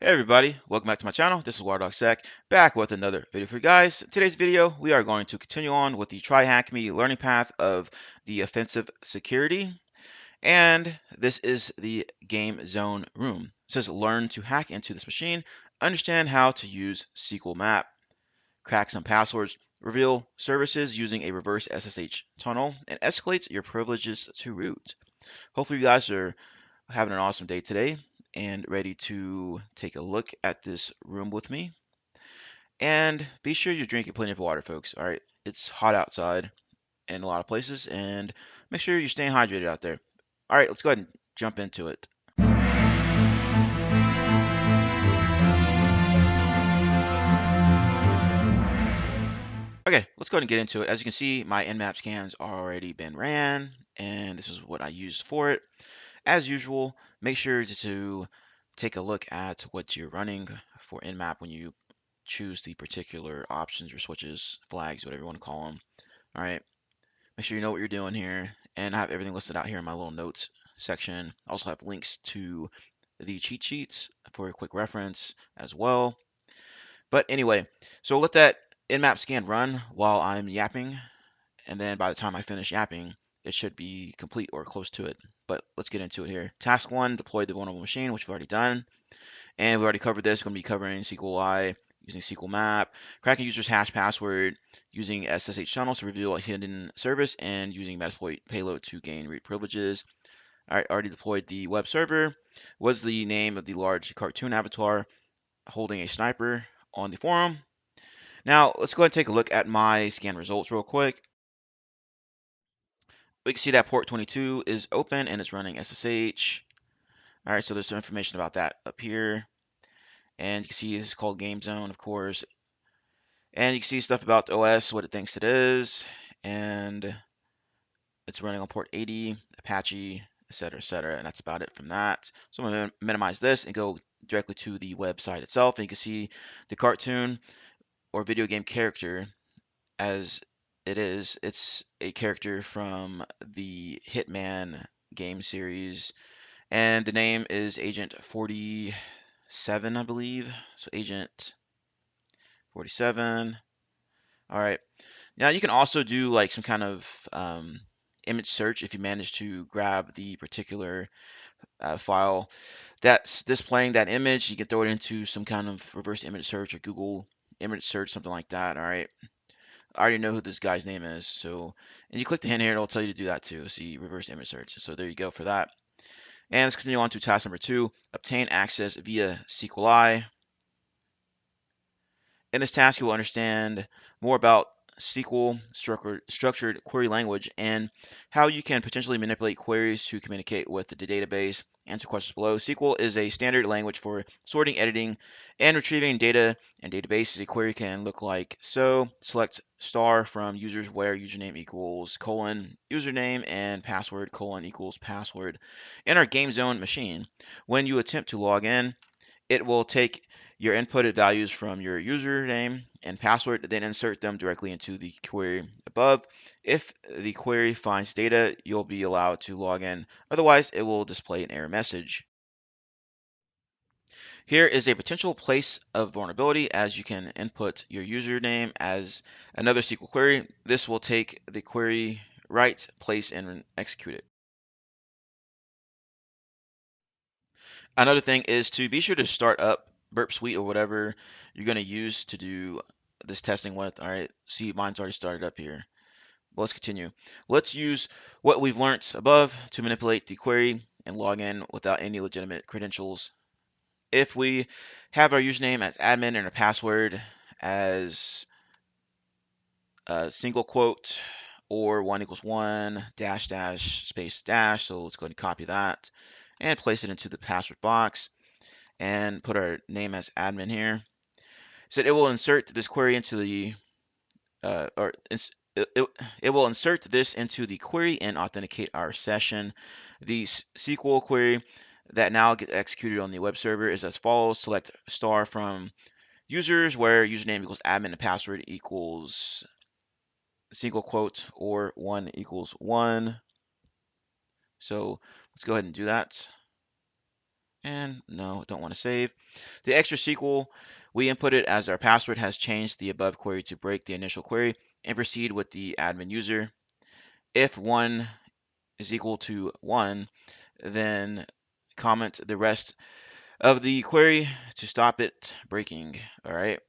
Hey everybody, welcome back to my channel. This is WireDogSec, back with another video for you guys. In today's video, we are going to continue on with the TryHackMe learning path of the offensive security. And this is the game zone room. It says learn to hack into this machine, understand how to use SQLmap, crack some passwords, reveal services using a reverse SSH tunnel, and escalate your privileges to root. Hopefully you guys are having an awesome day today and ready to take a look at this room with me. And be sure you're drinking plenty of water, folks. All right, it's hot outside in a lot of places, and make sure you're staying hydrated out there. All right, let's go ahead and jump into it. Okay, let's go ahead and get into it. As you can see, my Nmap scans already been ran, and this is what I used for it. As usual, make sure to take a look at what you're running for Nmap when you choose the particular options or switches, flags, whatever you want to call them. All right, make sure you know what you're doing here, and I have everything listed out here in my little notes section. I also have links to the cheat sheets for a quick reference as well. But anyway, so let that Nmap scan run while I'm yapping, and then by the time I finish yapping, it should be complete or close to it. But let's get into it here. Task 1, deploy the vulnerable machine, which we've already done. And we already covered this. We're going to be covering SQLi using SQLmap, cracking users' hash password using SSH tunnels to reveal a hidden service, and using Metasploit payload to gain read privileges. I already deployed the web server. Was the name of the large cartoon avatar holding a sniper on the forum. Now, let's go ahead and take a look at my scan results real quick. We can see that port 22 is open and it's running SSH. All right, so there's some information about that up here. And you can see this is called Game Zone, of course. And you can see stuff about the OS, what it thinks it is. And it's running on port 80, Apache, etc. And that's about it from that. So I'm going to minimize this and go directly to the website itself. And you can see the cartoon or video game character as it is. It's a character from the Hitman game series. And the name is Agent 47, I believe. So Agent 47. All right. Now you can also do like some kind of image search if you manage to grab the particular file that's displaying that image. You can throw it into some kind of reverse image search or Google image search, something like that. All right. I already know who this guy's name is. So, and you click the hint here, it'll tell you to do that too. See reverse image search. So there you go for that. And let's continue on to task number 2, obtain access via SQLi. In this task, you will understand more about SQL, structured query language, and how you can potentially manipulate queries to communicate with the database. Answer questions below. SQL is a standard language for sorting, editing, and retrieving data and databases. A query can look like so. Select star from users where username equals colon username and password colon equals password. In our game zone machine, when you attempt to log in, it will take your inputted values from your username and password, then insert them directly into the query above. If the query finds data, you'll be allowed to log in. Otherwise, it will display an error message. Here is a potential place of vulnerability, as you can input your username as another SQL query. This will take the query, write, place, and execute it. Another thing is to be sure to start up Burp Suite or whatever you're going to use to do this testing with. All right, see, mine's already started up here. Well, let's continue. Let's use what we've learned above to manipulate the query and log in without any legitimate credentials. If we have our username as admin and our password as a single quote or 1 equals 1 dash dash space dash, so let's go ahead and copy that and place it into the password box and put our name as admin here. So it will insert this query into the it will insert this into the query and authenticate our session. The SQL query that now gets executed on the web server is as follows. Select star from users where username equals admin and password equals single quote or 1 equals 1. So let's go ahead and do that. And no, don't want to save. The extra SQL we inputted as our password has changed the above query to break the initial query and proceed with the admin user. If 1 is equal to 1, then comment the rest of the query to stop it breaking. All right.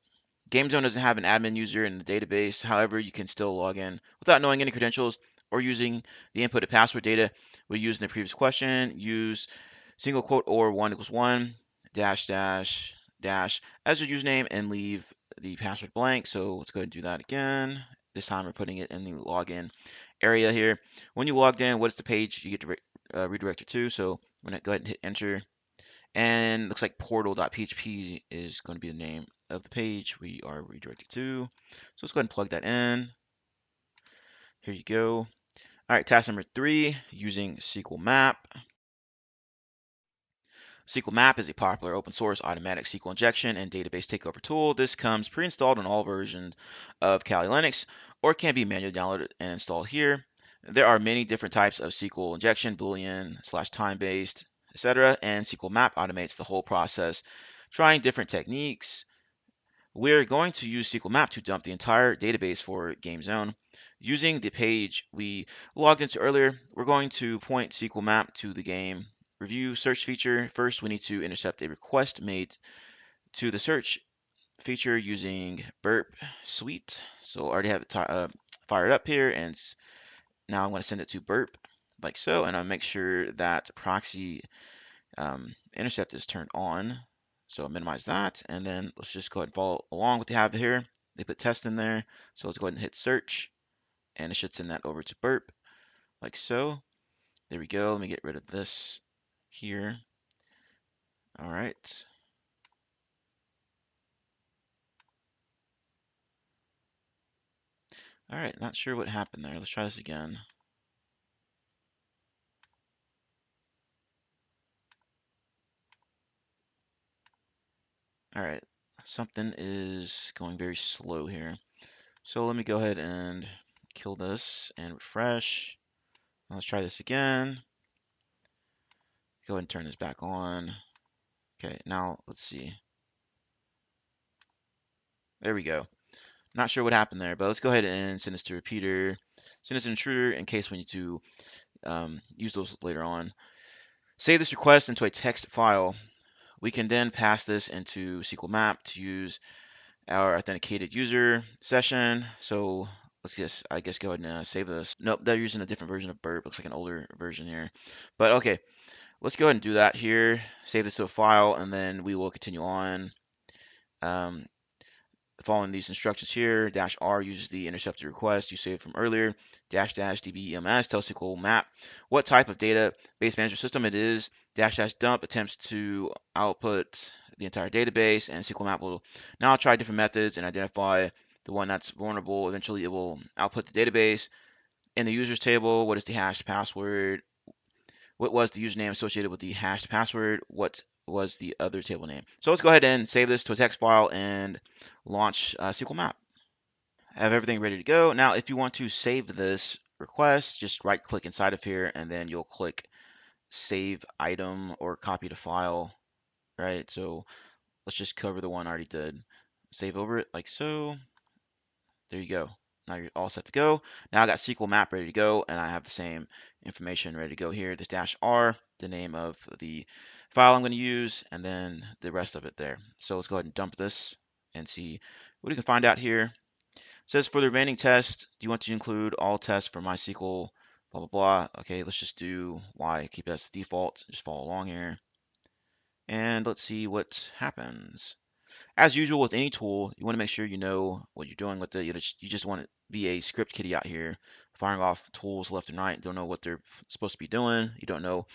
GameZone doesn't have an admin user in the database. However, you can still log in without knowing any credentials or using the inputted password data we used in the previous question. Use single quote or 1 equals 1 dash dash dash as your username and leave the password blank. So let's go ahead and do that again. This time we're putting it in the login area here. When you logged in, what's the page you get redirected to? So I'm going to go ahead and hit enter. And looks like portal.php is going to be the name of the page we are redirected to. So let's go ahead and plug that in. Here you go. All right, task number 3, using SQLmap. SQLmap is a popular open source automatic SQL injection and database takeover tool. This comes pre-installed on all versions of Kali Linux or can be manually downloaded and installed here. There are many different types of SQL injection, Boolean, / time-based, etc. And SQLmap automates the whole process, trying different techniques. We're going to use SQLmap to dump the entire database for GameZone. Using the page we logged into earlier, we're going to point SQLmap to the game review search feature. First, we need to intercept a request made to the search feature using burp suite. So I already have it fired up here, and now I'm going to send it to burp like so, and I'll make sure that proxy intercept is turned on. So minimize that, and then let's just go ahead and follow along with what they have here. They put test in there, so let's go ahead and hit search, and it should send that over to burp like so. There we go. Let me get rid of this here. All right. All right, not sure what happened there. Let's try this again. All right, something is going very slow here. So let me go ahead and kill this and refresh. Let's try this again. Go ahead and turn this back on. Okay, now let's see. There we go. Not sure what happened there, but let's go ahead and send this to repeater. Send this to intruder in case we need to use those later on. Save this request into a text file. We can then pass this into SQLmap to use our authenticated user session. So let's just, I guess, go ahead and save this. Nope, they're using a different version of burp. Looks like an older version here. But okay, let's go ahead and do that here. Save this to a file, and then we will continue on. Following these instructions here, -r uses the intercepted request you saved from earlier, --dbems tells SQLmap what type of database management system it is, --dump attempts to output the entire database, and SQLmap will now try different methods and identify the one that's vulnerable. Eventually, it will output the database. In the users table, what is the hashed password? What was the username associated with the hashed password? What was the other table name? So let's go ahead and save this to a text file and launch SQLmap. I have everything ready to go. Now, if you want to save this request, just right click inside of here and then you'll click save item or copy to file, right? So let's just cover the one I already did. Save over it like so. There you go. Now you're all set to go. Now I got SQLmap ready to go, and I have the same information ready to go here. This -r, the name of the file I'm going to use, and then the rest of it there. So let's go ahead and dump this and see what we can find out here. It says for the remaining tests, do you want to include all tests for MySQL, blah, blah, blah. Okay, let's just do Y, keep it as the default. Just follow along here. And let's see what happens. As usual with any tool, you want to make sure you know what you're doing with it. You just want to be a script kiddie out here, firing off tools left and right. Don't know what they're supposed to be doing. You don't know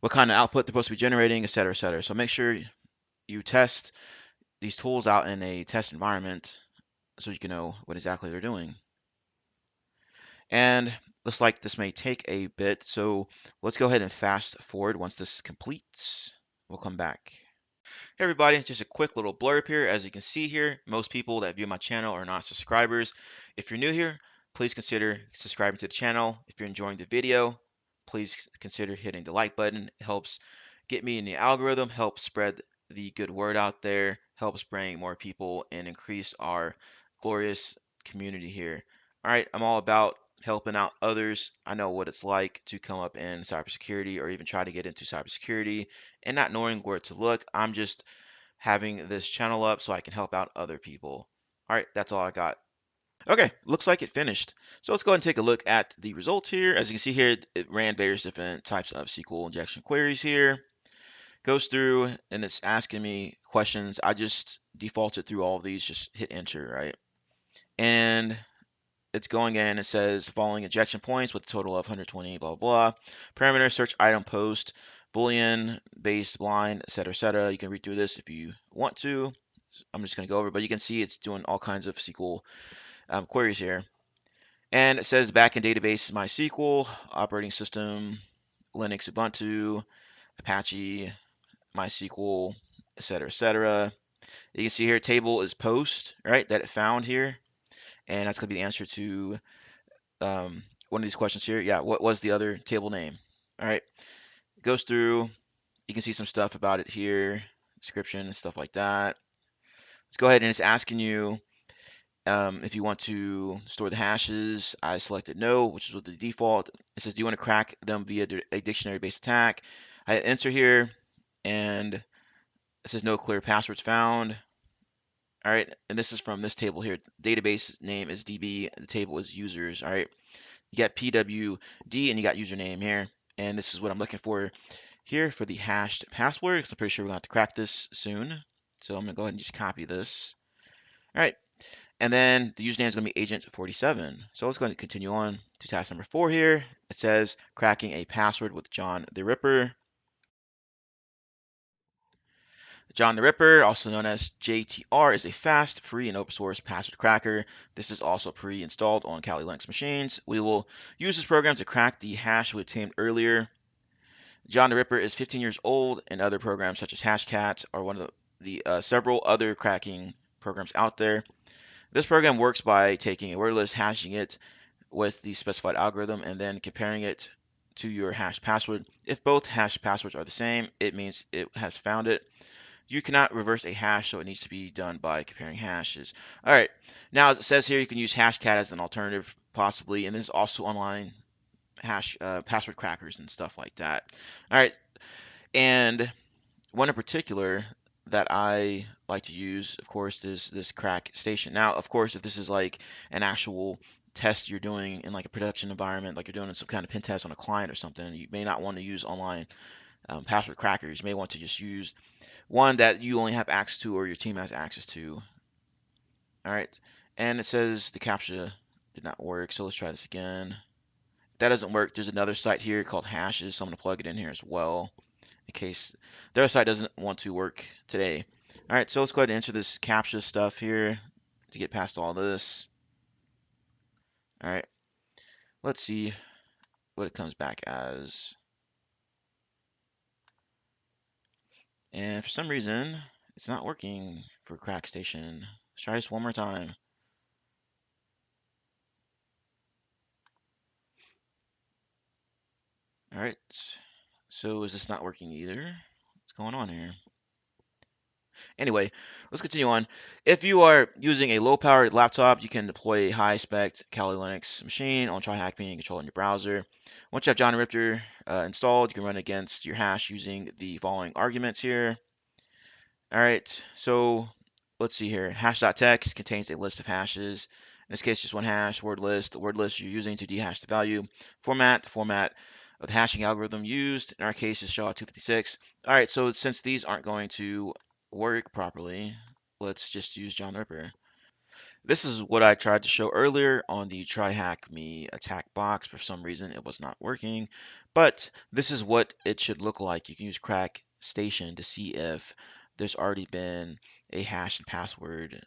what kind of output they're supposed to be generating, et cetera, et cetera. So make sure you test these tools out in a test environment so you can know what exactly they're doing. And looks like this may take a bit, so let's go ahead and fast forward. Once this completes, we'll come back. Hey everybody, just a quick little blurb here. As you can see here, most people that view my channel are not subscribers. If you're new here, please consider subscribing to the channel. If you're enjoying the video, please consider hitting the like button. It helps get me in the algorithm, help spread the good word out there, helps bring more people and increase our glorious community here. All right, I'm all about helping out others. I know what it's like to come up in cybersecurity or even try to get into cybersecurity and not knowing where to look. I'm just having this channel up so I can help out other people. All right, that's all I got. Okay, looks like it finished. So let's go ahead and take a look at the results here. As you can see here, it ran various different types of SQL injection queries here. Goes through and it's asking me questions. I just defaulted through all of these, just hit enter, right? And it's going in, it says following injection points with a total of 120, blah, blah, blah. Parameter, search item post, Boolean, base, blind, etc., etc. You can read through this if you want to. I'm just going to go over, but you can see it's doing all kinds of SQL queries here. And it says backend database MySQL, operating system, Linux, Ubuntu, Apache, MySQL, etc., etc. You can see here table is post, right, that it found here. And that's going to be the answer to one of these questions here. Yeah, what was the other table name? All right, it goes through. You can see some stuff about it here, description and stuff like that. Let's go ahead and it's asking you if you want to store the hashes. I selected no, which is with the default. It says, do you want to crack them via a dictionary-based attack? I enter here, and it says no clear passwords found. All right, and this is from this table here. Database name is DB, the table is users. All right, you got PWD and you got username here, and this is what I'm looking for here for the hashed password, because I'm pretty sure we're going to have to crack this soon. So I'm going to go ahead and just copy this. All right, and then the username is going to be agent47. So let's go ahead and continue on to task number 4 here. It says cracking a password with John the Ripper. John the Ripper, also known as JTR, is a fast, free, and open source password cracker. This is also pre-installed on Kali Linux machines. We will use this program to crack the hash we obtained earlier. John the Ripper is 15 years old, and other programs such as Hashcat are one of the several other cracking programs out there. This program works by taking a word list, hashing it with the specified algorithm, and then comparing it to your hash password. If both hash passwords are the same, it means it has found it. You cannot reverse a hash, so it needs to be done by comparing hashes. All right, now as it says here, you can use Hashcat as an alternative, possibly, and there's also online hash password crackers and stuff like that. All right, and one in particular that I like to use, of course, is this crack station. Now, of course, if this is like an actual test you're doing in like a production environment, like you're doing some kind of pen test on a client or something, you may not want to use online password crackers. You may want to just use one that you only have access to or your team has access to. All right, and it says the CAPTCHA did not work, so let's try this again. If that doesn't work, there's another site here called Hashes, so I'm going to plug it in here as well in case the other side doesn't want to work today. All right, so let's go ahead and enter this CAPTCHA stuff here to get past all this. All right, let's see what it comes back as. And for some reason, it's not working for Crack Station. Let's try this one more time. All right, so is this not working either? What's going on here? Anyway, let's continue on. If you are using a low-powered laptop, you can deploy a high-spec Kali Linux machine on TryHackMe and control it in your browser. Once you have John Ripper installed, you can run against your hash using the following arguments here. All right, so let's see here. Hash.text contains a list of hashes. In this case, just one hash, word list, the word list you're using to dehash the value. Format, the format of the hashing algorithm used. In our case, is SHA-256. All right, so since these aren't going to work properly, let's just use John Ripper. This is what I tried to show earlier on the TryHackMe attack box. For some reason, it was not working, but this is what it should look like. You can use crack station to see if there's already been a hash and password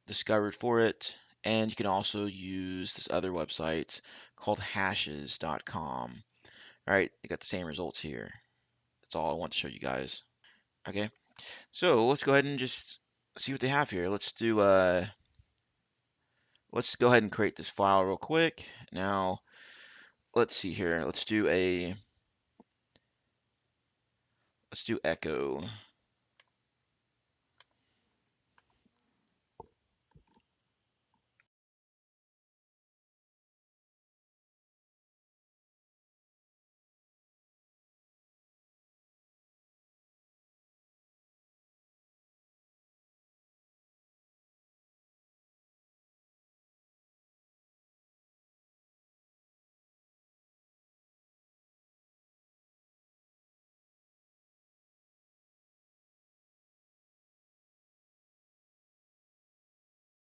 discovered for it. And you can also use this other website called hashes.com. All right, you got the same results here. That's all I want to show you guys. Okay, so let's go ahead and just see what they have here. Let's go ahead and create this file real quick. Now, let's see here. Let's do a Let's do echo.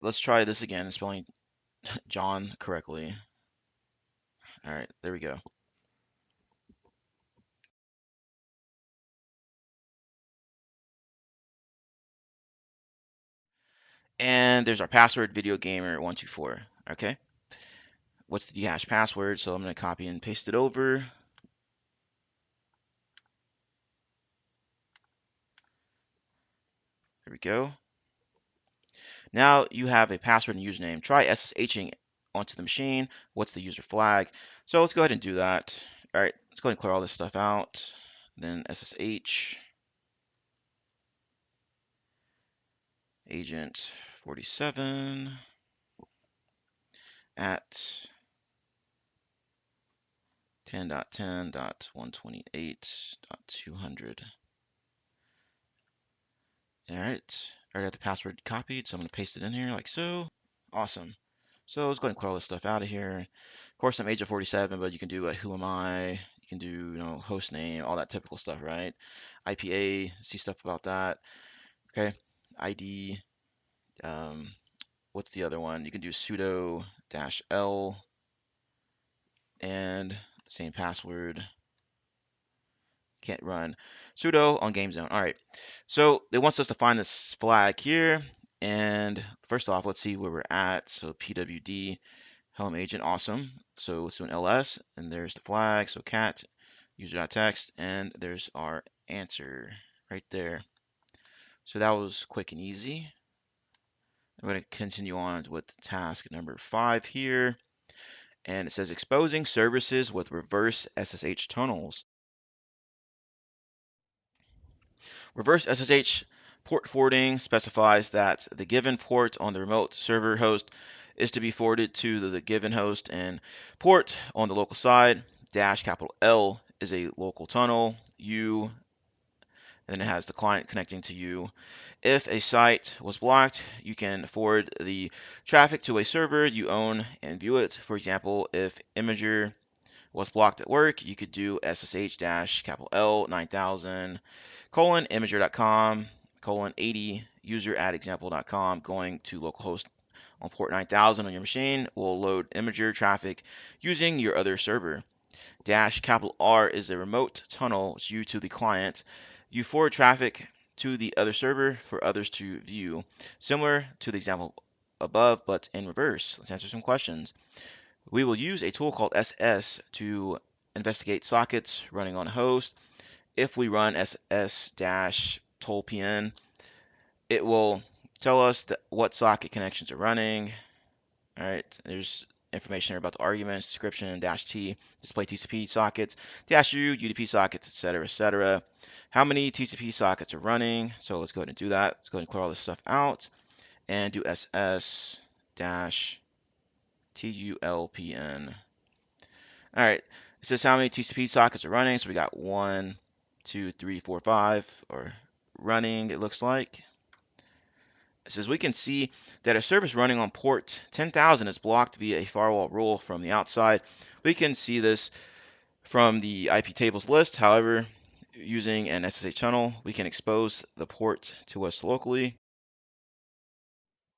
Let's try this again, spelling John correctly. All right, there we go. And there's our password, videogamer124. Okay. What's the hash password? So I'm going to copy and paste it over. There we go. Now you have a password and username. Try SSHing onto the machine. What's the user flag? So let's go ahead and do that. All right, let's go ahead and clear all this stuff out. Then SSH agent 47 at 10.10.128.200. All right, I already have the password copied, so I'm going to paste it in here like so. Awesome. So let's go ahead and clear all this stuff out of here. Of course, I'm agent 47, but you can do who am I? You can do, host name, all that typical stuff, right? IPA, see stuff about that. Okay, ID. Um, what's the other one? You can do sudo -l and same password. Can't run sudo on game zone. All right. So it wants us to find this flag here. And first off, let's see where we're at. So pwd helm agent, awesome. So let's do an ls, and there's the flag. So cat user.text, and there's our answer right there. So that was quick and easy. I'm going to continue on with task number 5 here. And it says exposing services with reverse SSH tunnels. Reverse SSH port forwarding specifies that the given port on the remote server host is to be forwarded to the given host, and port on the local side dash capital L is a local tunnel, U, and then it has the client connecting to you. If a site was blocked, you can forward the traffic to a server you own and view it. For example, if Imager was blocked at work, you could do SSH dash capital L 9000 colon imager.com colon 80 user at example.com going to localhost on port 9000 on your machine will load Imager traffic using your other server. Dash capital R is a remote tunnel due to the client. You forward traffic to the other server for others to view, similar to the example above, but in reverse. Let's answer some questions. We will use a tool called SS to investigate sockets running on a host. If we run ss-tolpn, it will tell us what socket connections are running. All right, there's information here about the arguments, description, -t, display TCP sockets, -u, UDP sockets, etc., etc. How many TCP sockets are running? So let's go ahead and do that. Let's go ahead and clear all this stuff out and do ss-tulpn. All right, it says how many TCP sockets are running. So we got 1, 2, 3, 4, 5 are running, it looks like. It says we can see that a service running on port 10,000 is blocked via a firewall rule from the outside. We can see this from the IP tables list. However, using an SSH tunnel, we can expose the port to us locally.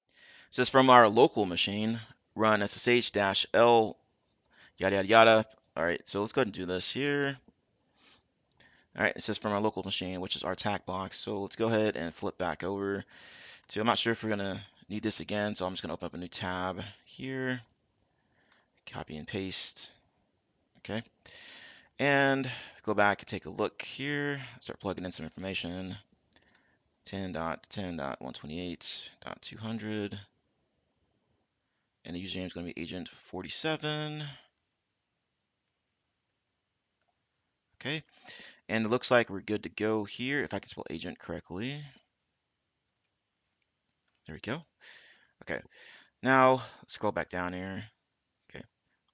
It says from our local machine, run SSH-L yada yada yada. All right, so let's go ahead and do this here. All right, it says from our local machine, which is our tac box. So let's go ahead and flip back over to, I'm not sure if we're gonna need this again, so I'm just gonna open up a new tab here, copy and paste. Okay, and go back and take a look here, start plugging in some information. 10.10.128.200, and the username is going to be agent 47. Okay, And it looks like we're good to go here if I can spell agent correctly. There we go. Okay, now let's scroll back down here. Okay,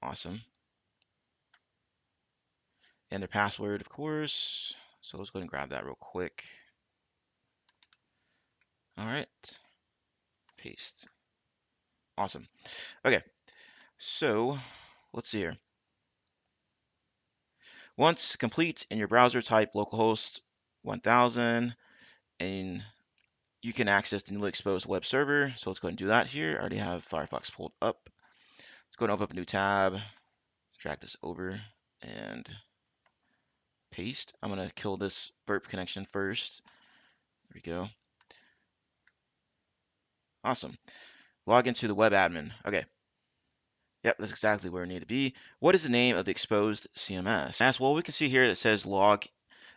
awesome. And their password, of course. So let's go ahead and grab that real quick. All right, paste. Awesome. Okay, so let's see here. Once complete in your browser, type localhost 1000 and you can access the newly exposed web server. So let's go ahead and do that here. I already have Firefox pulled up. Let's go and open up a new tab, drag this over and paste. I'm going to kill this burp connection first. There we go. Awesome. Log into the web admin. Okay. Yep, that's exactly where we need to be. What is the name of the exposed CMS? Well, we can see here it says log.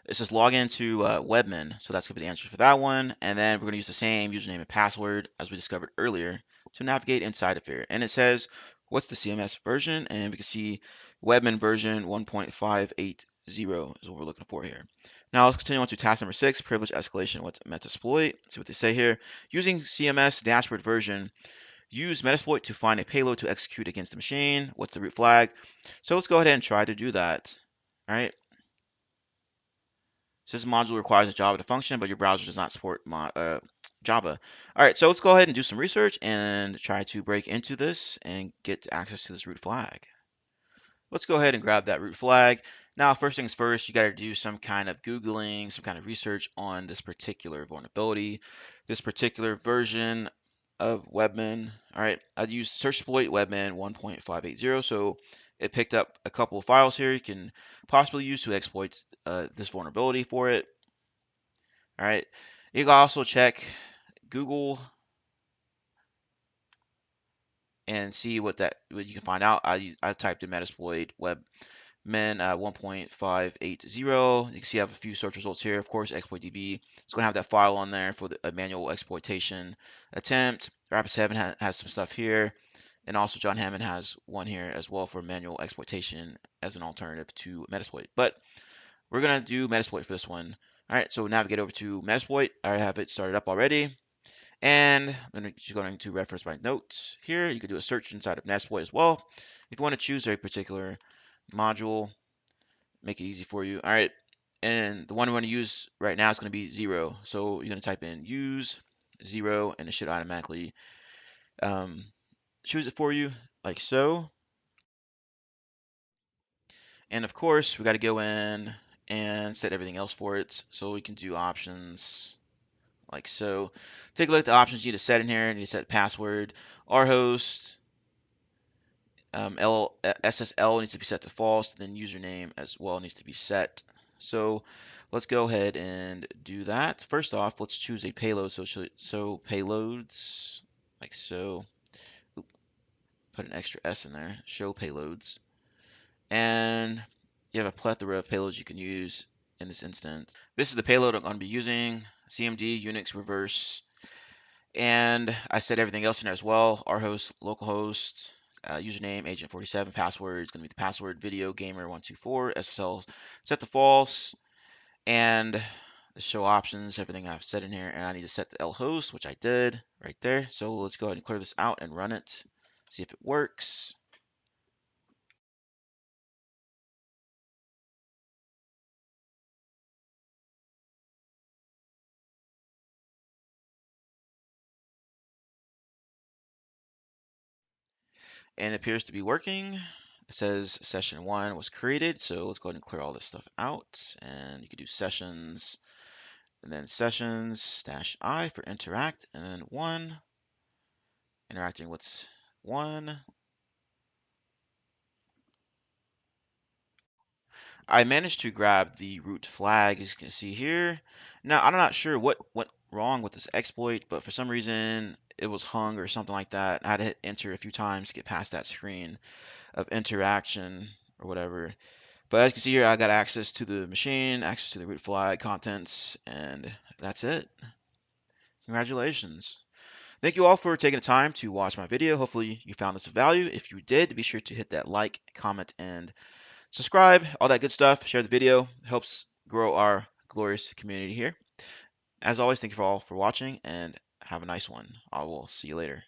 It says log into Webmin, so that's going to be the answer for that one. And then we're going to use the same username and password as we discovered earlier to navigate inside of here. And it says, what's the CMS version? And we can see Webmin version 1.580 is what we're looking for here. Now let's continue on to task number 6, privilege escalation with Metasploit. See what they say here. Using CMS dashboard version, use Metasploit to find a payload to execute against the machine. What's the root flag? So let's go ahead and try to do that. All right. This module requires a Java to function, but your browser does not support Java. All right, so let's go ahead and do some research and try to break into this and get access to this root flag. Let's go ahead and grab that root flag. Now, first things first, you got to do some kind of Googling, some kind of research on this particular vulnerability, this particular version of Webmin. All right, I'd use search exploit Webmin 1.580. So it picked up a couple of files here you can possibly use to exploit this vulnerability for it. All right, you can also check Google and see what you can find out. I typed in Metasploit Webmin 1.580. You can see I have a few search results here. Of course, exploitdb. It's going to have that file on there for the manual exploitation attempt. Rapid7 has some stuff here. And also John Hammond has one here as well for manual exploitation as an alternative to Metasploit. But we're going to do Metasploit for this one. All right, so navigate over to Metasploit. I have it started up already. And I'm just going to reference my notes here. You can do a search inside of Metasploit as well. If you want to choose a particular module, make it easy for you. All right, and the one we want to use right now is going to be 0. So you're going to type in use 0, and it should automatically choose it for you, like so. And of course, we got to go in and set everything else for it. So we can do options like so. Take a look at the options you need to set in here. You need to set password, rhost, SSL needs to be set to false, then username as well needs to be set. So let's go ahead and do that. First off, let's choose a payload. So payloads, like so. Oop, put an extra S in there. Show payloads. And you have a plethora of payloads you can use in this instance. This is the payload I'm going to be using. CMD, Unix, reverse. And I set everything else in there as well. Rhost, localhost, username, agent47, password is going to be the password, video, gamer124, SSL set to false, and the show options, everything I've set in here, and I need to set the lhost, which I did right there. So let's go ahead and clear this out and run it, see if it works. And it appears to be working. It says session 1 was created, so let's go ahead and clear all this stuff out, and you can do sessions, and then sessions -I for interact, and then 1, interacting with 1. I managed to grab the root flag, as you can see here. Now, I'm not sure what went wrong with this exploit, but for some reason it was hung or something like that. I had to hit enter a few times to get past that screen of interaction or whatever. But as you can see here, I got access to the machine, access to the root flag contents, and that's it. Congratulations. Thank you all for taking the time to watch my video. Hopefully you found this of value. If you did, be sure to hit that like, comment, and subscribe, all that good stuff. Share the video. It helps grow our glorious community here. As always, thank you for all for watching and have a nice one. I will see you later.